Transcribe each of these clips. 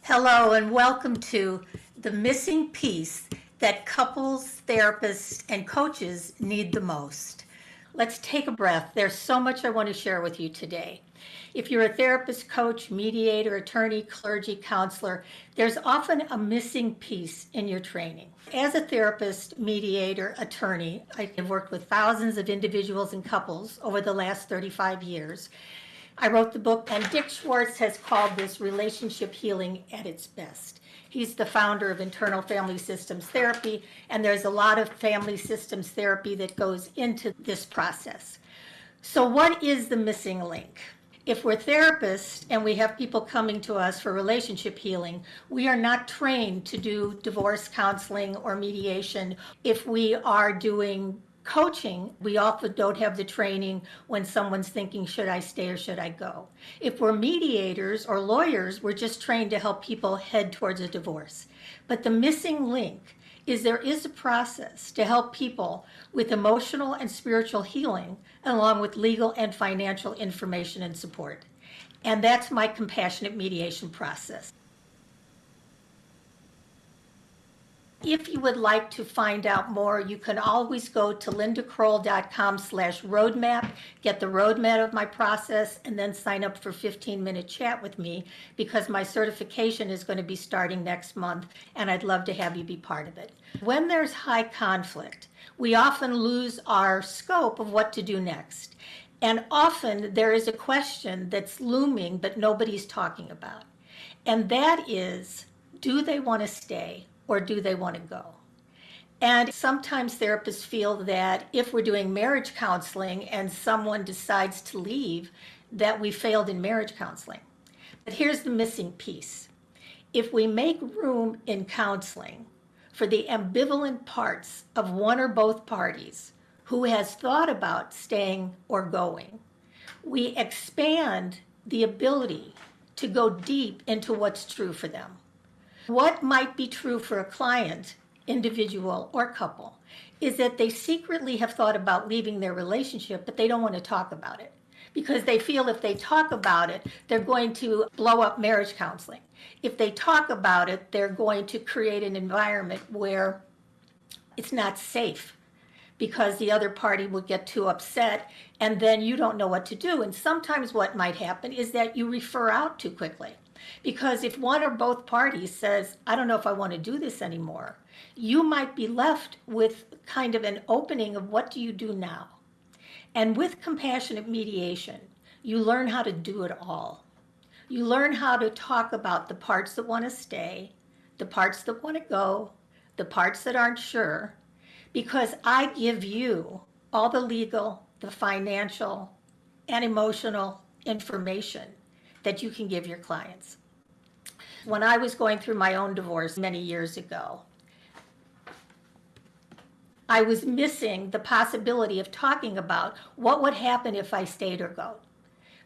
Hello and welcome to the missing piece that couples, therapists, and coaches need the most. Let's take a breath. There's so much I want to share with you today. If you're a therapist, coach, mediator, attorney, clergy, counselor, there's often a missing piece in your training. As a therapist, mediator, attorney, I've worked with thousands of individuals and couples over the last 35 years. I wrote the book, and Dick Schwartz has called this relationship healing at its best. He's the founder of Internal Family Systems therapy, and there's a lot of family systems therapy that goes into this process. So what is the missing link? If we're therapists and we have people coming to us for relationship healing, we are not trained to do divorce counseling or mediation. If we are doing coaching, we often don't have the training when someone's thinking, should I stay or should I go? If we're mediators or lawyers, we're just trained to help people head towards a divorce. But the missing link is there is a process to help people with emotional and spiritual healing, along with legal and financial information and support. And that's my compassionate mediation process. If you would like to find out more, you can always go to lindakroll.com/roadmap, get the roadmap of my process, and then sign up for a 15-minute chat with me, because my certification is going to be starting next month, and I'd love to have you be part of it. When there's high conflict, we often lose our scope of what to do next. And often there is a question that's looming but nobody's talking about. And that is, do they want to stay? Or do they want to go? And sometimes therapists feel that if we're doing marriage counseling and someone decides to leave, that we failed in marriage counseling. But here's the missing piece. If we make room in counseling for the ambivalent parts of one or both parties who has thought about staying or going, we expand the ability to go deep into what's true for them. What might be true for a client, individual or couple, is that they secretly have thought about leaving their relationship, but they don't want to talk about it because they feel if they talk about it, they're going to blow up marriage counseling. If they talk about it, they're going to create an environment where it's not safe because the other party will get too upset and then you don't know what to do. And sometimes what might happen is that you refer out too quickly. Because if one or both parties says, I don't know if I want to do this anymore, you might be left with kind of an opening of what do you do now? And with compassionate mediation, you learn how to do it all. You learn how to talk about the parts that want to stay, the parts that want to go, the parts that aren't sure, because I give you all the legal, the financial, and emotional information that you can give your clients. When I was going through my own divorce many years ago, I was missing the possibility of talking about what would happen if I stayed or go,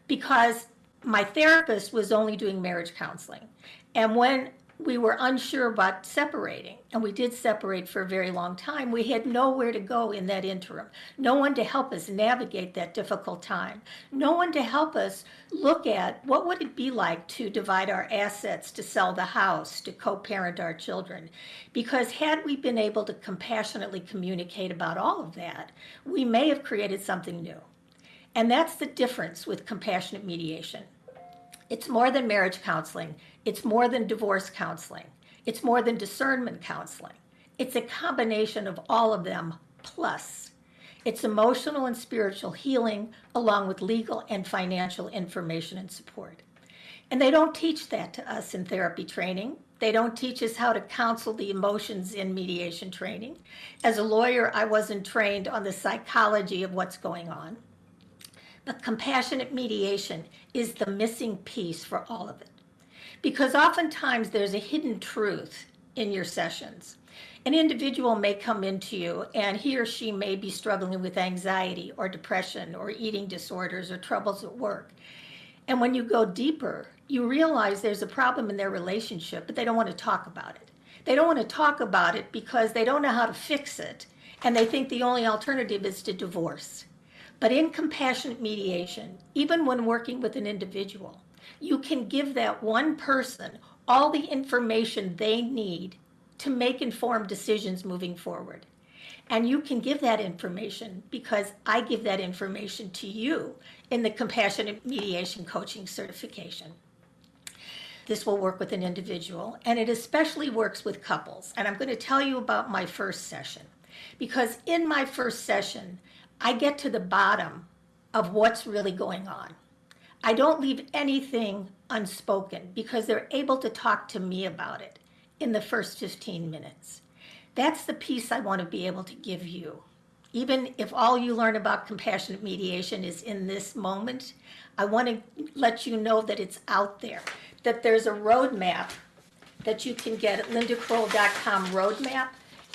because my therapist was only doing marriage counseling. And when we were unsure about separating, and we did separate for a very long time, we had nowhere to go in that interim. No one to help us navigate that difficult time. No one to help us look at what would it be like to divide our assets, to sell the house, to co-parent our children. Because had we been able to compassionately communicate about all of that, we may have created something new. And that's the difference with compassionate mediation. It's more than marriage counseling. It's more than divorce counseling. It's more than discernment counseling. It's a combination of all of them, plus it's emotional and spiritual healing, along with legal and financial information and support. And they don't teach that to us in therapy training. They don't teach us how to counsel the emotions in mediation training. As a lawyer, I wasn't trained on the psychology of what's going on. But compassionate mediation is the missing piece for all of it. Because oftentimes there's a hidden truth in your sessions. An individual may come into you and he or she may be struggling with anxiety or depression or eating disorders or troubles at work. And when you go deeper, you realize there's a problem in their relationship, but they don't want to talk about it. They don't want to talk about it because they don't know how to fix it, and they think the only alternative is to divorce. But in compassionate mediation, even when working with an individual, you can give that one person all the information they need to make informed decisions moving forward. And you can give that information because I give that information to you in the Compassionate Mediation Coaching Certification. This will work with an individual, and it especially works with couples. And I'm going to tell you about my first session, because in my first session, I get to the bottom of what's really going on. I don't leave anything unspoken because they're able to talk to me about it in the first 15 minutes. That's the piece I want to be able to give you. Even if all you learn about compassionate mediation is in this moment, I want to let you know that it's out there, that there's a roadmap that you can get at lindakroll.com roadmap,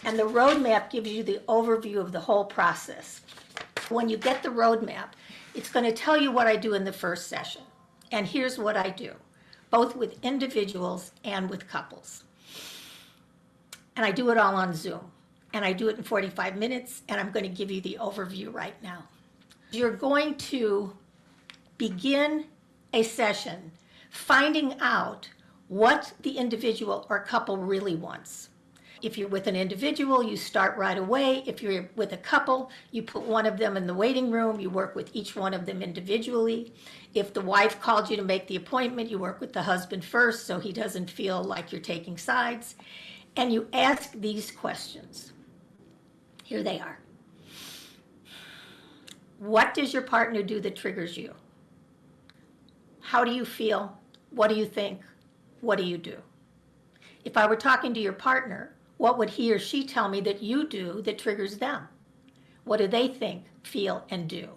and the roadmap gives you the overview of the whole process. When you get the roadmap, it's going to tell you what I do in the first session. And here's what I do, both with individuals and with couples. And I do it all on Zoom. And I do it in 45 minutes, and I'm going to give you the overview right now. You're going to begin a session finding out what the individual or couple really wants. If you're with an individual, you start right away. If you're with a couple, you put one of them in the waiting room. You work with each one of them individually. If the wife called you to make the appointment, you work with the husband first so he doesn't feel like you're taking sides. And you ask these questions. Here they are. What does your partner do that triggers you? How do you feel? What do you think? What do you do? If I were talking to your partner, what would he or she tell me that you do that triggers them? What do they think, feel, and do?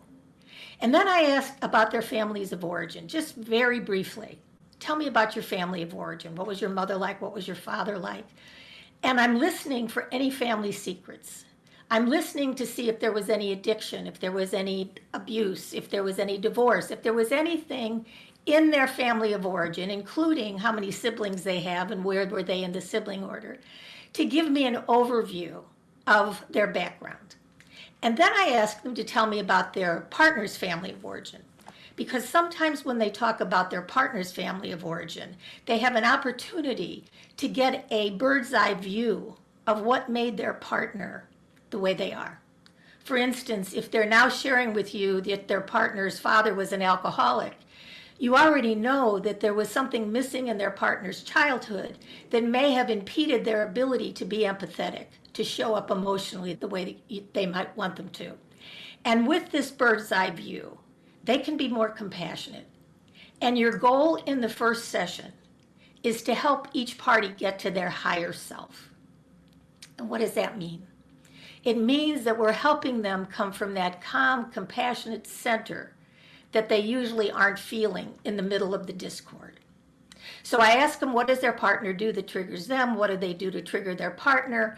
And then I ask about their families of origin, just very briefly. Tell me about your family of origin. What was your mother like? What was your father like? And I'm listening for any family secrets. I'm listening to see if there was any addiction, if there was any abuse, if there was any divorce, if there was anything in their family of origin, including how many siblings they have and where were they in the sibling order, to give me an overview of their background. And then I ask them to tell me about their partner's family of origin. Because sometimes when they talk about their partner's family of origin, they have an opportunity to get a bird's eye view of what made their partner the way they are. For instance, if they're now sharing with you that their partner's father was an alcoholic, you already know that there was something missing in their partner's childhood that may have impeded their ability to be empathetic, to show up emotionally the way that they might want them to. And with this bird's eye view, they can be more compassionate. And your goal in the first session is to help each party get to their higher self. And what does that mean? It means that we're helping them come from that calm, compassionate center that they usually aren't feeling in the middle of the discord. So I ask them, what does their partner do that triggers them? What do they do to trigger their partner?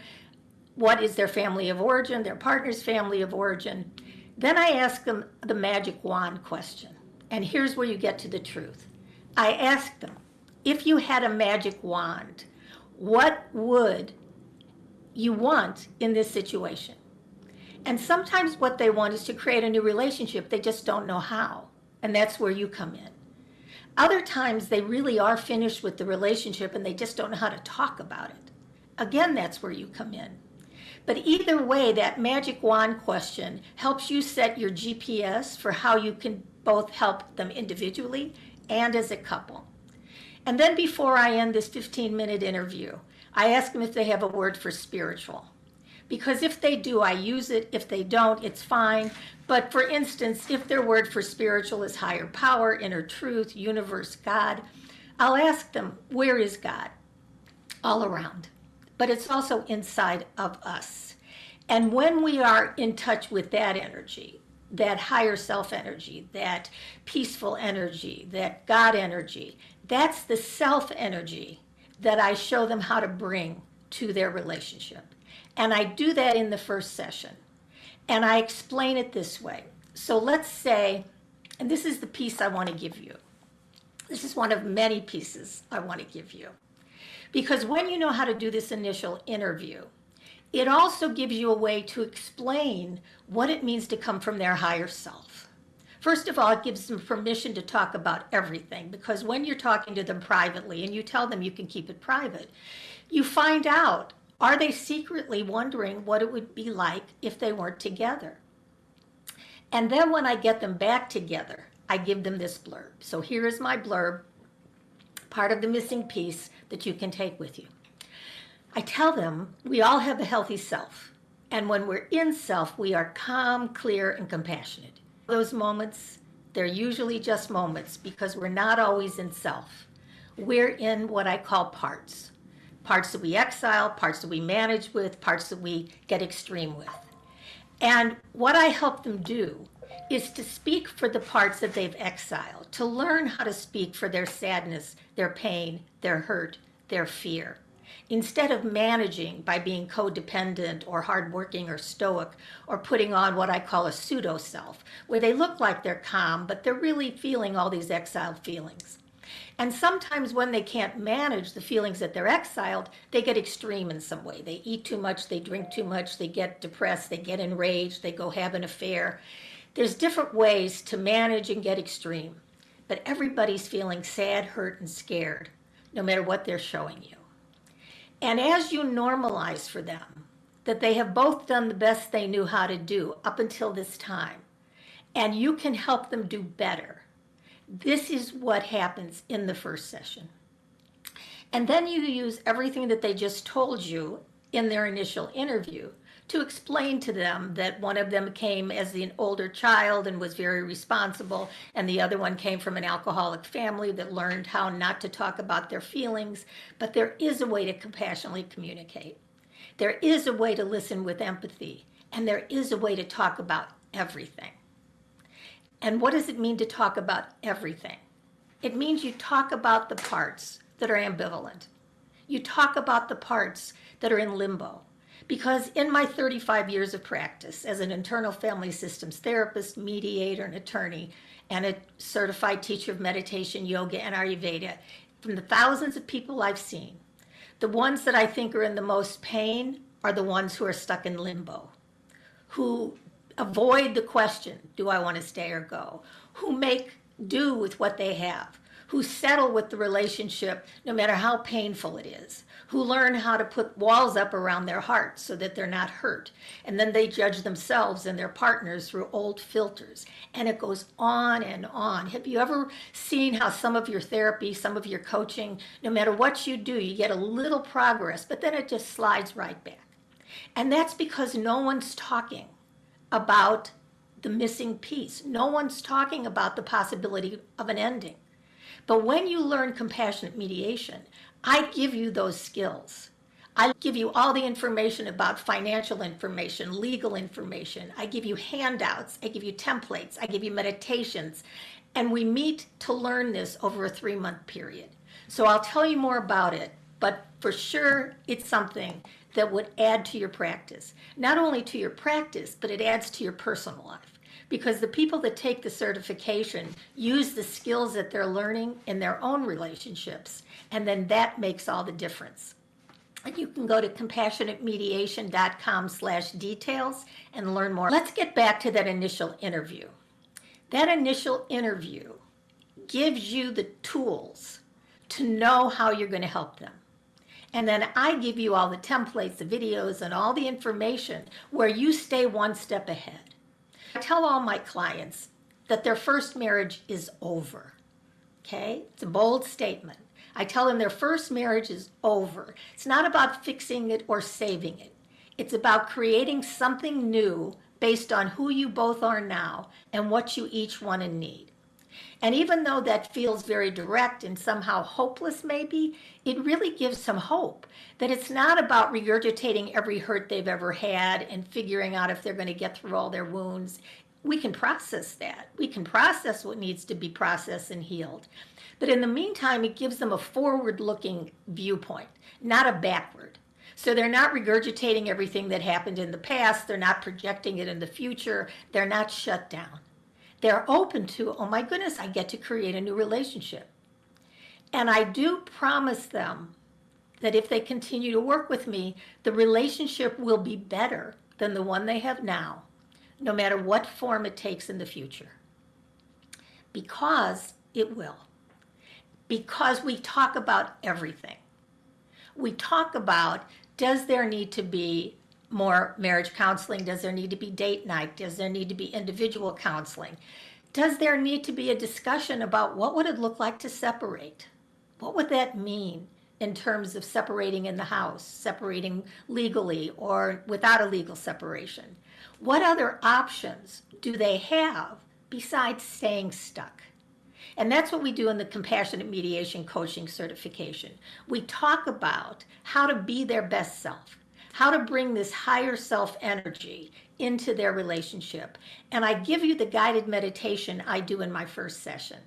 What is their family of origin, their partner's family of origin? Then I ask them the magic wand question. And here's where you get to the truth. I ask them, if you had a magic wand, what would you want in this situation? And sometimes what they want is to create a new relationship. They just don't know how. And that's where you come in. Other times they really are finished with the relationship and they just don't know how to talk about it. Again, that's where you come in. But either way, that magic wand question helps you set your GPS for how you can both help them individually and as a couple. And then before I end this 15-minute interview, I ask them if they have a word for spiritual. Because if they do, I use it. If they don't, it's fine. But for instance, if their word for spiritual is higher power, inner truth, universe, God, I'll ask them, where is God? All around. But it's also inside of us. And when we are in touch with that energy, that higher self energy, that peaceful energy, that God energy, that's the self energy that I show them how to bring to their relationship. And I do that in the first session. And I explain it this way. So let's say, and this is the piece I want to give you. This is one of many pieces I want to give you. Because when you know how to do this initial interview, it also gives you a way to explain what it means to come from their higher self, First of all, it gives them permission to talk about everything, because when you're talking to them privately and you tell them you can keep it private, you find out, are they secretly wondering what it would be like if they weren't together? And then when I get them back together, I give them this blurb. So here is my blurb, part of the missing piece that you can take with you. I tell them we all have a healthy self. And when we're in self, we are calm, clear, and compassionate. Those moments, they're usually just moments because we're not always in self. We're in what I call parts. Parts that we exile, parts that we manage with, parts that we get extreme with. And what I help them do is to speak for the parts that they've exiled, to learn how to speak for their sadness, their pain, their hurt, their fear. Instead of managing by being codependent or hardworking or stoic or putting on what I call a pseudo-self, where they look like they're calm, but they're really feeling all these exiled feelings. And sometimes when they can't manage the feelings that they're exiled, they get extreme in some way. They eat too much, they drink too much, they get depressed, they get enraged, they go have an affair. There's different ways to manage and get extreme, but everybody's feeling sad, hurt, and scared, no matter what they're showing you. And as you normalize for them that they have both done the best they knew how to do up until this time, and you can help them do better, this is what happens in the first session. And then you use everything that they just told you in their initial interview to explain to them that one of them came as an older child and was very responsible, and the other one came from an alcoholic family that learned how not to talk about their feelings. But there is a way to compassionately communicate. There is a way to listen with empathy, and there is a way to talk about everything. And what does it mean to talk about everything? It means you talk about the parts that are ambivalent. You talk about the parts that are in limbo. Because in my 35 years of practice as an internal family systems therapist, mediator, and attorney, and a certified teacher of meditation, yoga, and Ayurveda, from the thousands of people I've seen, the ones that I think are in the most pain are the ones who are stuck in limbo, who avoid the question, do I want to stay or go? Who make do with what they have, who settle with the relationship no matter how painful it is, who learn how to put walls up around their hearts so that they're not hurt. And then they judge themselves and their partners through old filters. And it goes on and on. Have you ever seen how some of your therapy, some of your coaching, no matter what you do, you get a little progress, but then it just slides right back? And that's because no one's talking about the missing piece. No one's talking about the possibility of an ending. But when you learn compassionate mediation, I give you those skills. I give you all the information about financial information, legal information. I give you handouts. I give you templates. I give you meditations. And we meet to learn this over a 3-month period. So I'll tell you more about it, but for sure it's something that would add to your practice. Not only to your practice, but it adds to your personal life. Because the people that take the certification use the skills that they're learning in their own relationships, and then that makes all the difference. And you can go to compassionatemediation.com/details and learn more. Let's get back to that initial interview. That initial interview gives you the tools to know how you're going to help them. And then I give you all the templates, the videos, and all the information where you stay one step ahead. I tell all my clients that their first marriage is over, okay? It's a bold statement. I tell them their first marriage is over. It's not about fixing it or saving it. It's about creating something new based on who you both are now and what you each want and need. And even though that feels very direct and somehow hopeless maybe, it really gives some hope that it's not about regurgitating every hurt they've ever had and figuring out if they're going to get through all their wounds. We can process that. We can process what needs to be processed and healed. But in the meantime, it gives them a forward-looking viewpoint, not a backward. So they're not regurgitating everything that happened in the past. They're not projecting it in the future. They're not shut down. They're open to, oh my goodness, I get to create a new relationship. And I do promise them that if they continue to work with me, the relationship will be better than the one they have now, no matter what form it takes in the future. Because it will. Because we talk about everything. We talk about, does there need to be more marriage counseling? Does there need to be date night? Does there need to be individual counseling? Does there need to be a discussion about what would it look like to separate? What would that mean in terms of separating in the house, separating legally or without a legal separation? What other options do they have besides staying stuck? And that's what we do in the Compassionate Mediation Coaching Certification. We talk about how to be their best self, how to bring this higher self energy into their relationship. And I give you the guided meditation I do in my first session,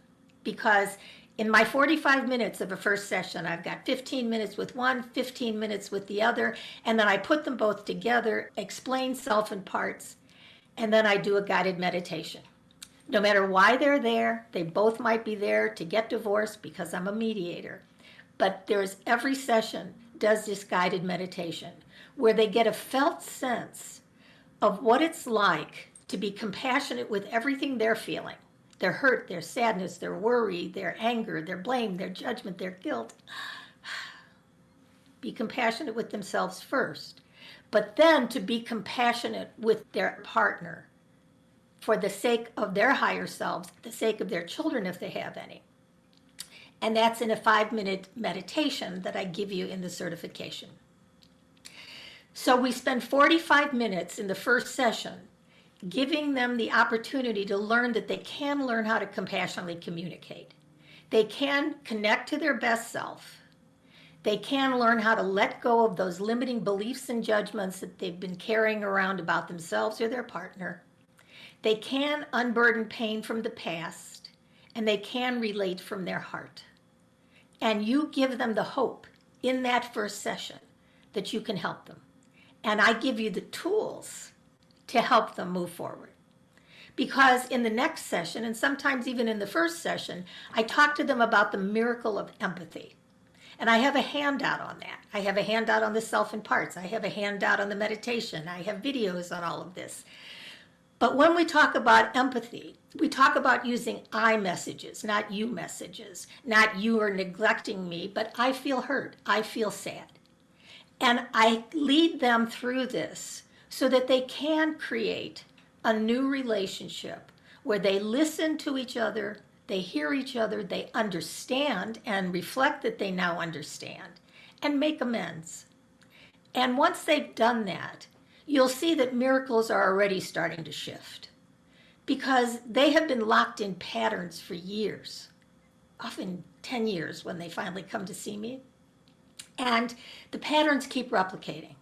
because in my 45 minutes of a first session, I've got 15 minutes with one, 15 minutes with the other, and then I put them both together, explain self in parts, and then I do a guided meditation. No matter why they're there, they both might be there to get divorced because I'm a mediator. But there's every session does this guided meditation where they get a felt sense of what it's like to be compassionate with everything they're feeling. Their hurt, their sadness, their worry, their anger, their blame, their judgment, their guilt. Be compassionate with themselves first, but then to be compassionate with their partner for the sake of their higher selves, the sake of their children if they have any. And that's in a 5-minute meditation that I give you in the certification. So we spend 45 minutes in the first session giving them the opportunity to learn that they can learn how to compassionately communicate. They can connect to their best self. They can learn how to let go of those limiting beliefs and judgments that they've been carrying around about themselves or their partner. They can unburden pain from the past, and they can relate from their heart. And you give them the hope in that first session that you can help them. And I give you the tools to help them move forward. Because in the next session, and sometimes even in the first session, I talk to them about the miracle of empathy. And I have a handout on that. I have a handout on the self in parts. I have a handout on the meditation. I have videos on all of this. But when we talk about empathy, we talk about using I messages, not you messages, not you are neglecting me, but I feel hurt, I feel sad. And I lead them through this so that they can create a new relationship where they listen to each other, they hear each other, they understand and reflect that they now understand, and make amends. And once they've done that, you'll see that miracles are already starting to shift because they have been locked in patterns for years, often 10 years when they finally come to see me. And the patterns keep replicating.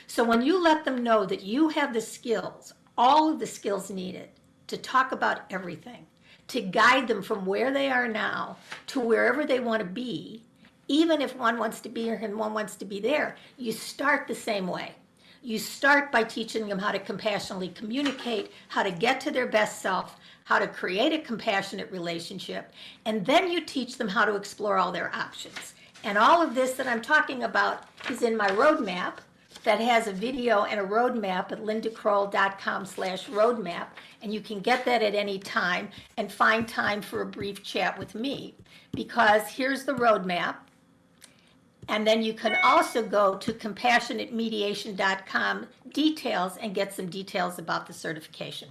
So when you let them know that you have the skills, all of the skills needed to talk about everything, to guide them from where they are now to wherever they want to be, even if one wants to be here and one wants to be there, you start the same way. You start by teaching them how to compassionately communicate, how to get to their best self, how to create a compassionate relationship, and then you teach them how to explore all their options. And all of this that I'm talking about is in my roadmap that has a video and a roadmap at lindakroll.com/roadmap, and you can get that at any time and find time for a brief chat with me, because here's the roadmap. And then you can also go to compassionatemediation.com details and get some details about the certification.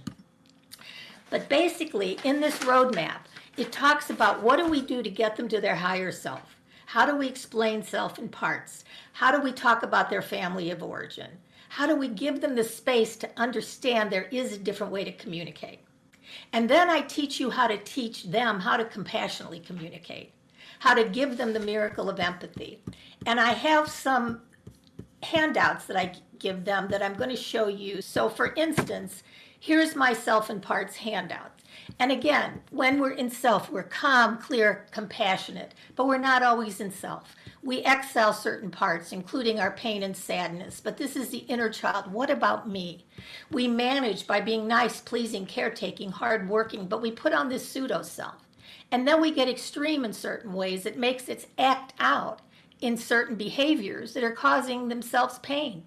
But basically, in this roadmap, it talks about what do we do to get them to their higher self? How do we explain self in parts? How do we talk about their family of origin? How do we give them the space to understand there is a different way to communicate? And then I teach you how to teach them how to compassionately communicate, how to give them the miracle of empathy. And I have some handouts that I give them that I'm going to show you. So for instance, here's my self in parts handout. And again, when we're in self, we're calm, clear, compassionate, but we're not always in self. We exhale certain parts, including our pain and sadness, but this is the inner child. What about me? We manage by being nice, pleasing, caretaking, hardworking, but we put on this pseudo-self. And then we get extreme in certain ways. It makes its act out in certain behaviors that are causing themselves pain.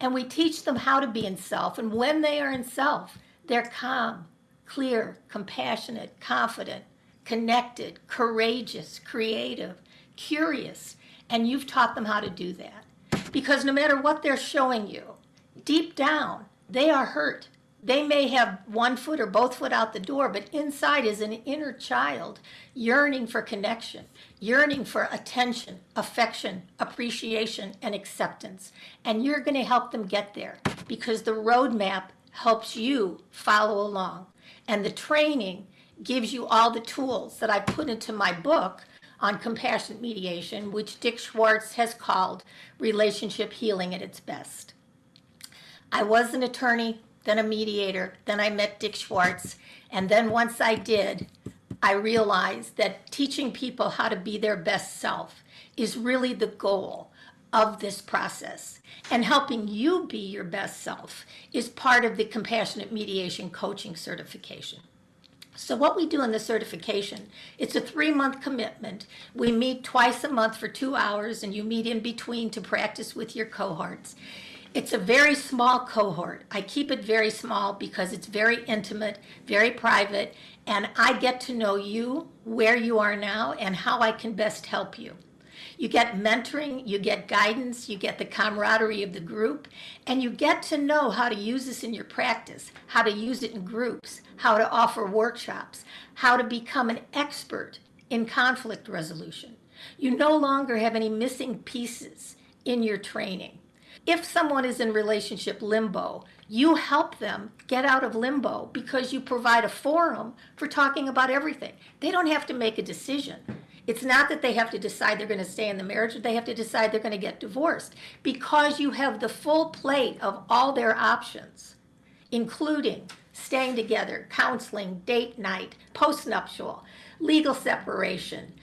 And we teach them how to be in self. And when they are in self, they're calm, clear, compassionate, confident, connected, courageous, creative, curious, and you've taught them how to do that. Because no matter what they're showing you, deep down, they are hurt. They may have one foot or both foot out the door, but inside is an inner child yearning for connection, yearning for attention, affection, appreciation, and acceptance. And you're going to help them get there because the roadmap helps you follow along. And the training gives you all the tools that I put into my book on compassionate mediation, which Dick Schwartz has called relationship healing at its best. I was an attorney, then a mediator, then I met Dick Schwartz, and then once I did, I realized that teaching people how to be their best self is really the goal of this process. And helping you be your best self is part of the compassionate mediation coaching certification. So what we do in the certification, it's a 3-month commitment. We meet twice a month for 2 hours, and you meet in between to practice with your cohorts. It's a very small cohort. I keep it very small because it's very intimate, very private, and I get to know you, where you are now, and how I can best help you. You get mentoring, you get guidance, you get the camaraderie of the group, and you get to know how to use this in your practice, how to use it in groups, how to offer workshops, how to become an expert in conflict resolution. You no longer have any missing pieces in your training. If someone is in relationship limbo, you help them get out of limbo because you provide a forum for talking about everything. They don't have to make a decision. It's not that they have to decide they're going to stay in the marriage or they have to decide they're going to get divorced, because you have the full plate of all their options, including staying together, counseling, date night, postnuptial, legal separation,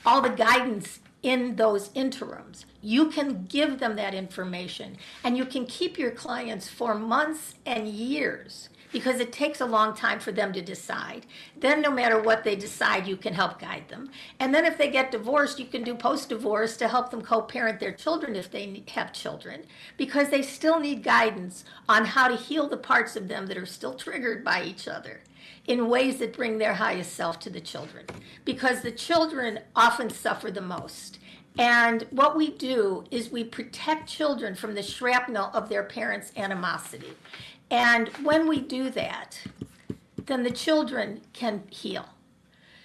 all the guidance in those interims. You can give them that information, and you can keep your clients for months and years because it takes a long time for them to decide. Then no matter what they decide, you can help guide them. And then if they get divorced, you can do post-divorce to help them co-parent their children if they have children, because they still need guidance on how to heal the parts of them that are still triggered by each other in ways that bring their highest self to the children, because the children often suffer the most. And what we do is we protect children from the shrapnel of their parents' animosity. And when we do that, then the children can heal.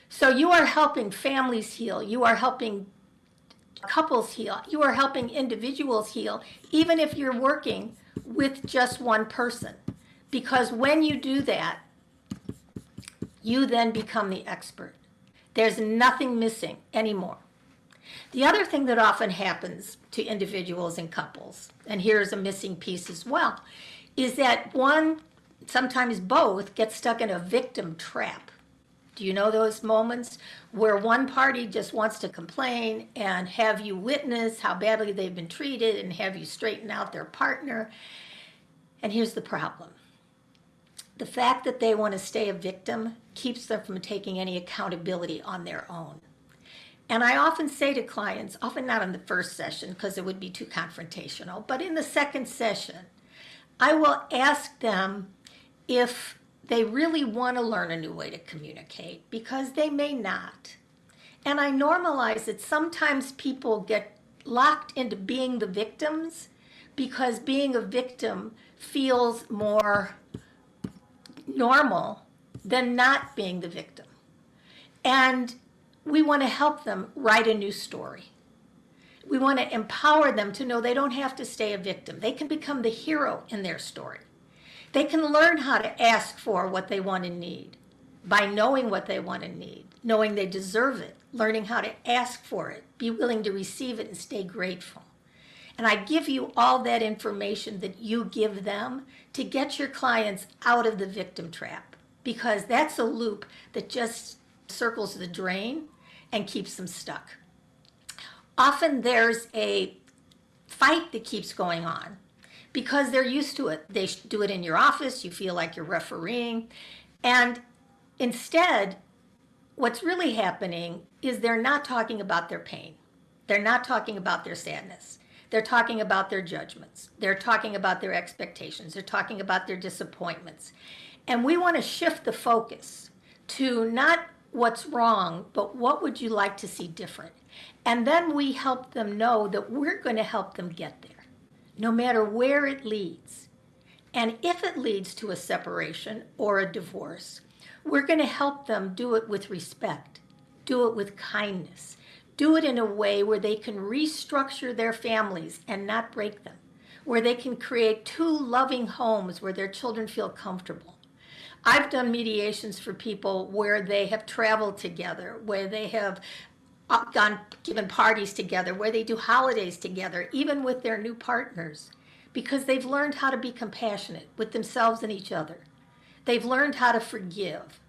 So you are helping families heal. You are helping couples heal. You are helping individuals heal, even if you're working with just one person. Because when you do that, you then become the expert. There's nothing missing anymore. The other thing that often happens to individuals and couples, and here's a missing piece as well, is that one, sometimes both, get stuck in a victim trap. Do you know those moments where one party just wants to complain and have you witness how badly they've been treated and have you straighten out their partner? And here's the problem. The fact that they want to stay a victim keeps them from taking any accountability on their own. And I often say to clients, often not in the first session because it would be too confrontational, but in the second session, I will ask them if they really want to learn a new way to communicate, because they may not. And I normalize that sometimes people get locked into being the victims because being a victim feels more normal than not being the victim. And we want to help them write a new story. We want to empower them to know they don't have to stay a victim. They can become the hero in their story. They can learn how to ask for what they want and need by knowing what they want and need, knowing they deserve it, learning how to ask for it, be willing to receive it, and stay grateful. And I give you all that information that you give them to get your clients out of the victim trap, because that's a loop that just circles the drain and keeps them stuck. Often there's a fight that keeps going on because they're used to it. They do it in your office, you feel like you're refereeing. And instead, what's really happening is they're not talking about their pain. They're not talking about their sadness. They're talking about their judgments. They're talking about their expectations. They're talking about their disappointments. And we want to shift the focus to not what's wrong, but what would you like to see different? And then we help them know that we're going to help them get there, no matter where it leads. And if it leads to a separation or a divorce, we're going to help them do it with respect, do it with kindness, do it in a way where they can restructure their families and not break them, where they can create two loving homes where their children feel comfortable. I've done mediations for people where they have traveled together, where they have given parties together, where they do holidays together, even with their new partners, because they've learned how to be compassionate with themselves and each other. They've learned how to forgive.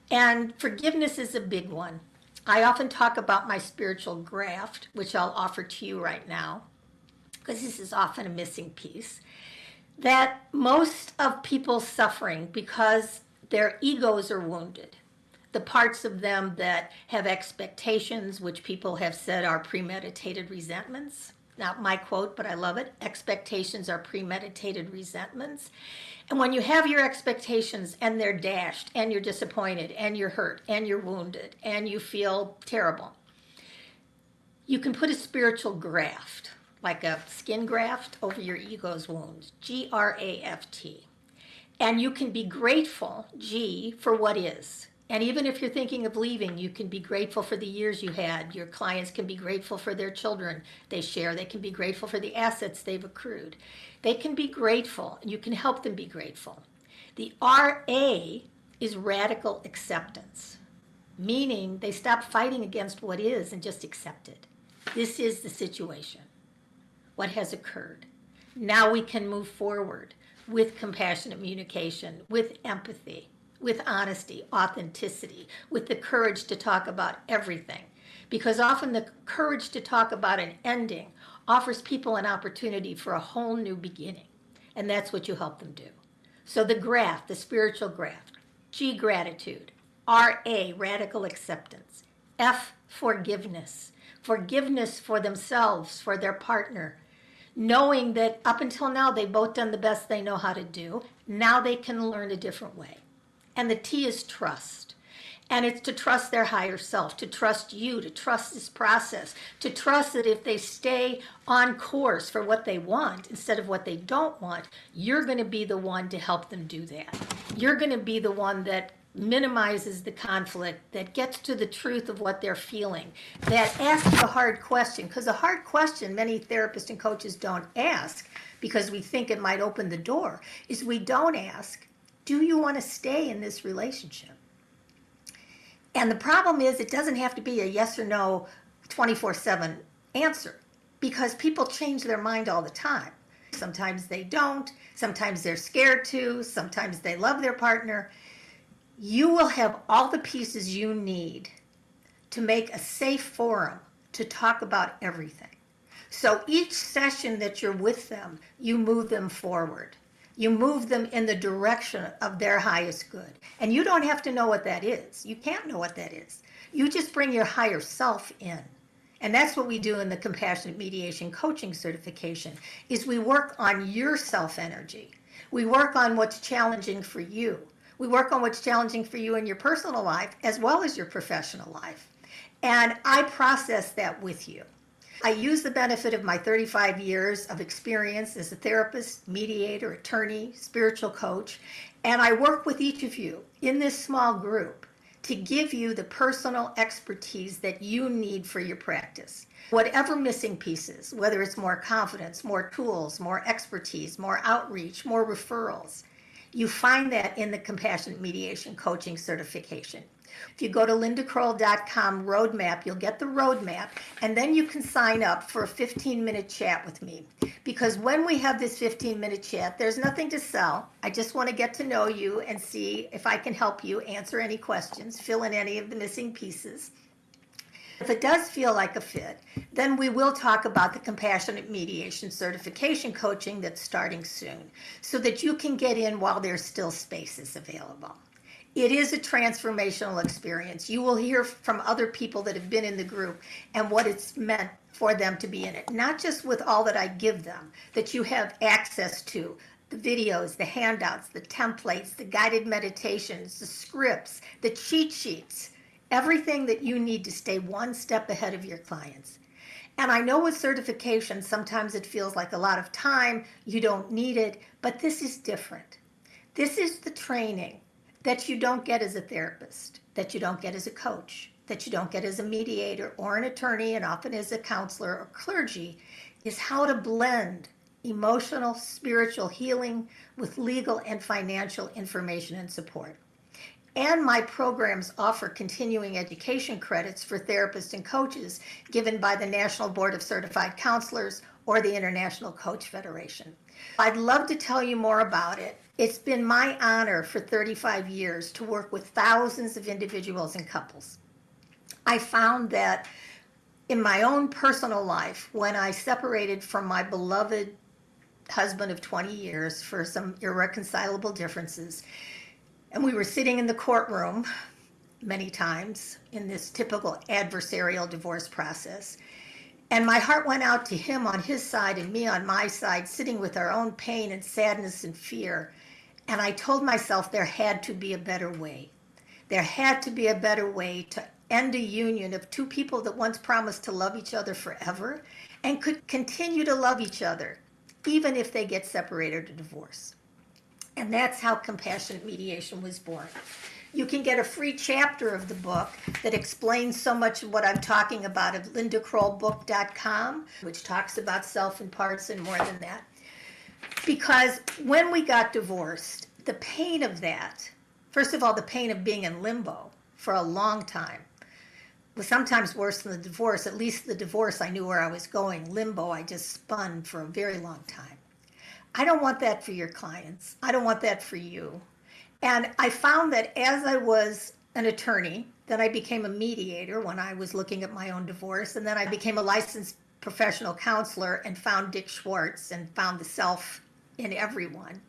And forgiveness is a big one. I often talk about my spiritual graft, which I'll offer to you right now, because this is often a missing piece, that most of people's suffering because their egos are wounded. The parts of them that have expectations, which people have said are premeditated resentments. Not my quote, but I love it. Expectations are premeditated resentments. And when you have your expectations and they're dashed and you're disappointed and you're hurt and you're wounded and you feel terrible, you can put a spiritual graft, like a skin graft, over your ego's wounds, G-R-A-F-T. And you can be grateful, G, for what is. And even if you're thinking of leaving, you can be grateful for the years you had. Your clients can be grateful for their children they share. They can be grateful for the assets they've accrued. They can be grateful, and you can help them be grateful. The R-A is radical acceptance, meaning they stop fighting against what is and just accept it. This is the situation, what has occurred. Now we can move forward with compassionate communication, with empathy, with honesty, authenticity, with the courage to talk about everything. Because often the courage to talk about an ending offers people an opportunity for a whole new beginning. And that's what you help them do. So the graft, the spiritual graft, G, gratitude, R-A, radical acceptance, F, forgiveness, forgiveness for themselves, for their partner, knowing that up until now they've both done the best they know how to do. Now they can learn a different way. And the T is trust. And it's to trust their higher self, to trust you, to trust this process, to trust that if they stay on course for what they want instead of what they don't want, you're going to be the one to help them do that. You're going to be the one that minimizes the conflict, that gets to the truth of what they're feeling, that asks a hard question. Because a hard question many therapists and coaches don't ask, because we think it might open the door, is we don't ask, do you want to stay in this relationship? And the problem is it doesn't have to be a yes or no 24/7 answer, because people change their mind all the time. Sometimes they don't, sometimes they're scared to, sometimes they love their partner. You will have all the pieces you need to make a safe forum to talk about everything. So each session that you're with them, you move them forward. You move them in the direction of their highest good. And you don't have to know what that is. You can't know what that is. You just bring your higher self in. And that's what we do in the Compassionate Mediation Coaching Certification, is we work on your self-energy. We work on what's challenging for you. We work on what's challenging for you in your personal life as well as your professional life. And I process that with you. I use the benefit of my 35 years of experience as a therapist, mediator, attorney, spiritual coach, and I work with each of you in this small group to give you the personal expertise that you need for your practice. Whatever missing pieces, whether it's more confidence, more tools, more expertise, more outreach, more referrals, you find that in the Compassionate Mediation Coaching Certification. If you go to lindakroll.com roadmap, you'll get the roadmap, and then you can sign up for a 15-minute chat with me. Because when we have this 15-minute chat, there's nothing to sell. I just want to get to know you and see if I can help you answer any questions, fill in any of the missing pieces. If it does feel like a fit, then we will talk about the Compassionate Mediation Certification Coaching that's starting soon, so that you can get in while there's still spaces available. It is a transformational experience. You will hear from other people that have been in the group and what it's meant for them to be in it. Not just with all that I give them, that you have access to, the videos, the handouts, the templates, the guided meditations, the scripts, the cheat sheets. everything that you need to stay one step ahead of your clients. And I know with certification, sometimes it feels like a lot of time, you don't need it, but this is different. This is the training that you don't get as a therapist, that you don't get as a coach, that you don't get as a mediator or an attorney, and often as a counselor or clergy, is how to blend emotional, spiritual healing with legal and financial information and support. And my programs offer continuing education credits for therapists and coaches given by the National Board of Certified Counselors or the International Coach Federation. I'd love to tell you more about it. It's been my honor for 35 years to work with thousands of individuals and couples. I found that in my own personal life, when I separated from my beloved husband of 20 years for some irreconcilable differences, and we were sitting in the courtroom many times in this typical adversarial divorce process. And my heart went out to him on his side and me on my side, sitting with our own pain and sadness and fear. And I told myself there had to be a better way. There had to be a better way to end a union of two people that once promised to love each other forever and could continue to love each other, even if they get separated or divorced. And that's how Compassionate Mediation was born. You can get a free chapter of the book that explains so much of what I'm talking about at lindakrollbook.com, which talks about self and parts and more than that. Because when we got divorced, the pain of that, first of all, the pain of being in limbo for a long time, was sometimes worse than the divorce. At least the divorce, I knew where I was going. Limbo, I just spun for a very long time. I don't want that for your clients. I don't want that for you. And I found that as I was an attorney, then I became a mediator when I was looking at my own divorce, and then I became a licensed professional counselor and found Dick Schwartz and found the self in everyone.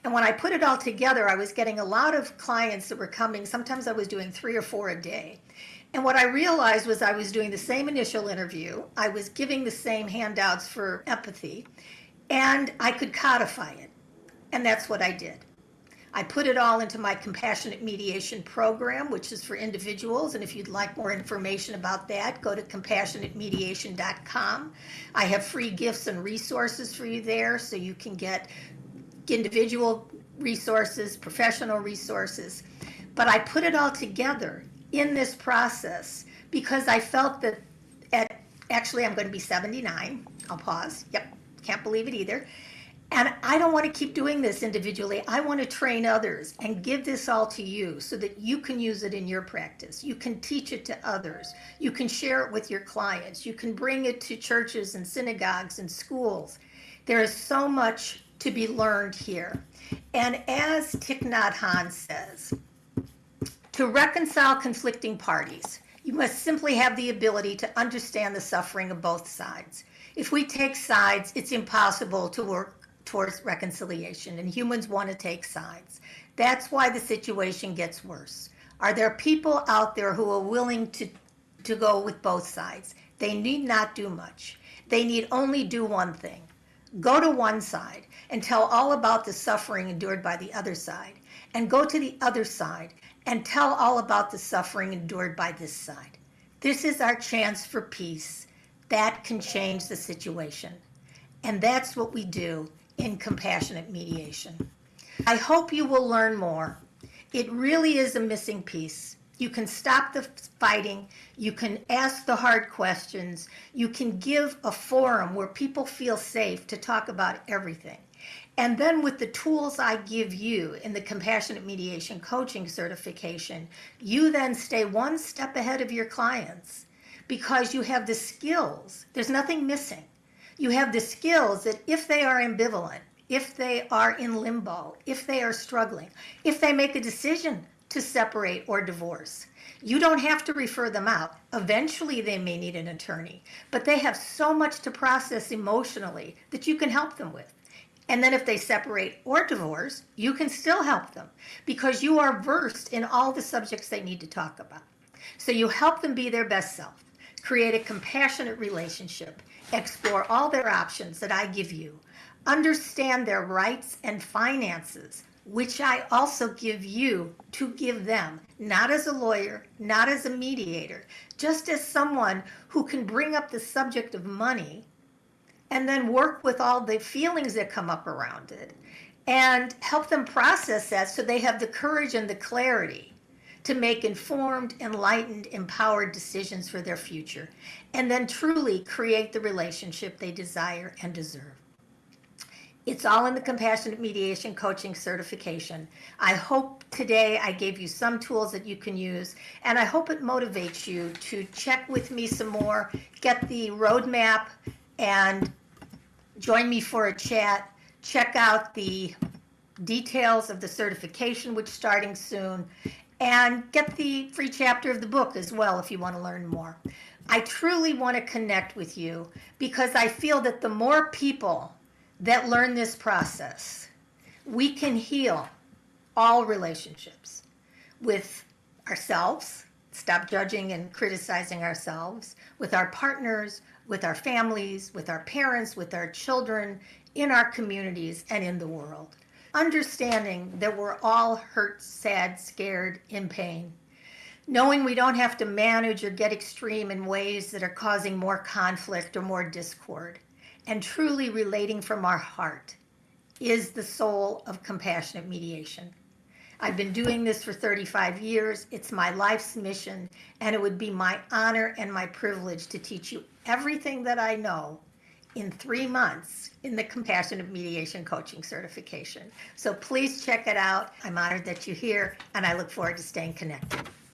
And when I put it all together, I was getting a lot of clients that were coming. Sometimes I was doing 3 or 4 a day. And what I realized was I was doing the same initial interview. I was giving the same handouts for empathy. And I could codify it. And that's what I did. I put it all into my Compassionate Mediation program, which is for individuals. And if you'd like more information about that, go to compassionatemediation.com. I have free gifts and resources for you there, so you can get individual resources, professional resources. But I put it all together in this process because I felt that actually I'm going to be 79. I'll pause. Yep. Can't believe it either. And I don't want to keep doing this individually. I want to train others and give this all to you so that you can use it in your practice. You can teach it to others. You can share it with your clients. You can bring it to churches and synagogues and schools. There is so much to be learned here. And as Thich Nhat Hanh says, to reconcile conflicting parties, you must simply have the ability to understand the suffering of both sides. If we take sides, it's impossible to work towards reconciliation, and humans want to take sides. That's why the situation gets worse. Are there people out there who are willing to go with both sides? They need not do much. They need only do one thing. Go to one side and tell all about the suffering endured by the other side, and go to the other side and tell all about the suffering endured by this side. This is our chance for peace. That can change the situation. And that's what we do in Compassionate Mediation. I hope you will learn more. It really is a missing piece. You can stop the fighting. You can ask the hard questions. You can give a forum where people feel safe to talk about everything. And then with the tools I give you in the Compassionate Mediation Coaching Certification, you then stay one step ahead of your clients because you have the skills. There's nothing missing. You have the skills that if they are ambivalent, if they are in limbo, if they are struggling, if they make a decision to separate or divorce, you don't have to refer them out. Eventually they may need an attorney, but they have so much to process emotionally that you can help them with. And then if they separate or divorce, you can still help them because you are versed in all the subjects they need to talk about. So you help them be their best self, create a compassionate relationship, explore all their options that I give you, understand their rights and finances, which I also give you to give them, not as a lawyer, not as a mediator, just as someone who can bring up the subject of money and then work with all the feelings that come up around it and help them process that so they have the courage and the clarity to make informed, enlightened, empowered decisions for their future, and then truly create the relationship they desire and deserve. It's all in the Compassionate Mediation Coaching Certification. I hope today I gave you some tools that you can use, and I hope it motivates you to check with me some more, get the roadmap, and join me for a chat. Check out the details of the certification, which is starting soon, and get the free chapter of the book as well if you want to learn more. I truly want to connect with you because I feel that the more people that learn this process, we can heal all relationships with ourselves, stop judging and criticizing ourselves, with our partners, with our families, with our parents, with our children, in our communities, and in the world. Understanding that we're all hurt, sad, scared, in pain. Knowing we don't have to manage or get extreme in ways that are causing more conflict or more discord. And truly relating from our heart is the soul of compassionate mediation. I've been doing this for 35 years. It's my life's mission, and it would be my honor and my privilege to teach you everything that I know in 3 months in the Compassionate Mediation Coaching Certification. So please check it out. I'm honored that you're here, and I look forward to staying connected.